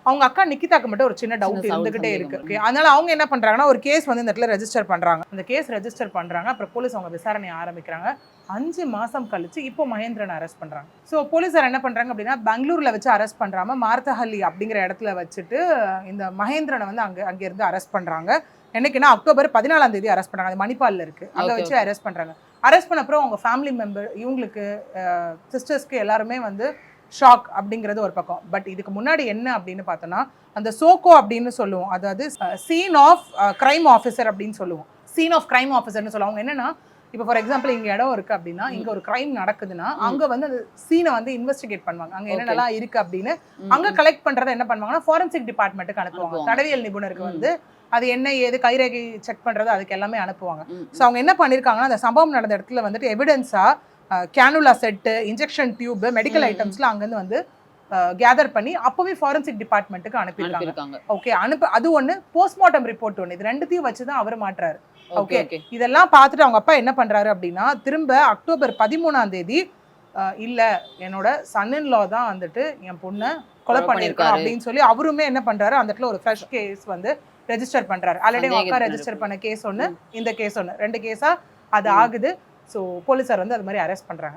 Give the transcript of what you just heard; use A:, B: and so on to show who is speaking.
A: அவங்க அக்கா நிக்கிதாக்கு மட்டும் ஒரு சின்ன டவுட் இருந்துகிட்டே இருக்கு. ஓகே, அதனால அவங்க என்ன பண்றாங்கன்னா ஒரு கேஸ் வந்து இந்த இடத்துல ரெஜிஸ்டர் பண்றாங்க. அந்த கேஸ் ரெஜிஸ்டர் பண்றாங்க. அப்புறம் போலீஸ் அவங்க விசாரணை ஆரம்பிக்கிறாங்க. 5 மாசம் கழிச்சு இப்போ மகேந்திரனை அரெஸ்ட் பண்றாங்க. ஸோ போலீஸார் என்ன பண்றாங்க அப்படின்னா பெங்களூர்ல வச்சு அரெஸ்ட் பண்றாம மார்த்தஹள்ளி அப்படிங்கிற இடத்துல வச்சுட்டு இந்த மகேந்திரனை வந்து அங்க இருந்து அரெஸ்ட் பண்றாங்க. என்னைக்குன்னா அக்டோபர் 14ஆம் தேதி அரெஸ்ட் பண்றாங்க. அது மணிப்பால்ல இருக்கு. அங்க வச்சு அரெஸ்ட் பண்றாங்க. அரெஸ்ட் பண்ண அப்புறம் அவங்க ஃபேமிலி மெம்பர் இவங்களுக்கு சிஸ்டர்ஸ்க்கு எல்லாருமே வந்து ஷாக் அப்படிங்கிறது ஒரு பக்கம். பட் இதுக்கு முன்னாடி என்ன அப்படின்னு பார்த்தோன்னா அந்த சோகோ அப்படின்னு சொல்லுவோம், அதாவது சீன் ஆஃப் கிரைம் ஆஃபீஸர் அப்படின்னு சொல்லுவோம். சீன் ஆஃப் கிரைம் ஆஃபீஸர்னு சொல்லுவாங்க. என்னன்னா இப்போ ஃபார் எக்ஸாம்பிள் இங்கே இடம் இருக்குது அப்படின்னா இங்கே ஒரு கிரைம் நடக்குதுன்னா அங்கே வந்து அந்த சீனை வந்து இன்வெஸ்டிகேட் பண்ணுவாங்க. அங்கே என்னென்னலாம் இருக்குது அப்படின்னு அங்கே கலெக்ட் பண்ணுறதை என்ன பண்ணுவாங்கன்னா ஃபாரன்சிக் டிபார்ட்மெண்ட்டுக்கு அனுப்புவாங்க. தடவியல் நிபுணருக்கு வந்து அது என்ன ஏது கைரேகை செக் பண்ணுறது அதுக்கு எல்லாமே அனுப்புவாங்க. ஸோ அவங்க என்ன பண்ணியிருக்காங்கன்னா அந்த சம்பவம் நடந்த இடத்துல வந்துட்டு எவிடன்ஸாக cannula set, injection tube, medical ஐட்டம்ஸ்லாம் அங்கேருந்து வந்து கேதர் பண்ணி அப்போவே ஃபாரன்சிக் டிபார்ட்மெண்ட்டுக்கு அனுப்பியிருக்காங்க. ஓகே, அது ஒன்று. போஸ்ட்மார்ட்டம் ரிப்போர்ட் ஒன்று. இது ரெண்டுத்தையும் வச்சு தான் அவர் மாட்டுறாரு. ஓகே, இதெல்லாம் பார்த்துட்டு அவங்க அப்பா என்ன பண்ணுறாரு அப்படின்னா திரும்ப அக்டோபர் 13ஆம் தேதி இல்லை என்னோட சன்-இன்-லா தான் வந்துட்டு என் பொண்ணை கொலை பண்ணியிருக்காரு அப்படின்னு சொல்லி அவருமே என்ன பண்ணுறாரு அந்த இடத்துல ஒரு ஃப்ரெஷ் கேஸ் வந்து ரெஜிஸ்டர் பண்ணுறாரு. ஆல்ரெடி அவங்க அக்கா ரெஜிஸ்டர் பண்ண கேஸ் ஒன்று, இந்த கேஸ் ஒன்று, 2 கேஸாக அது ஆகுது. ஸோ போலீஸார் வந்து அது மாதிரி அரெஸ்ட் பண்ணுறாங்க.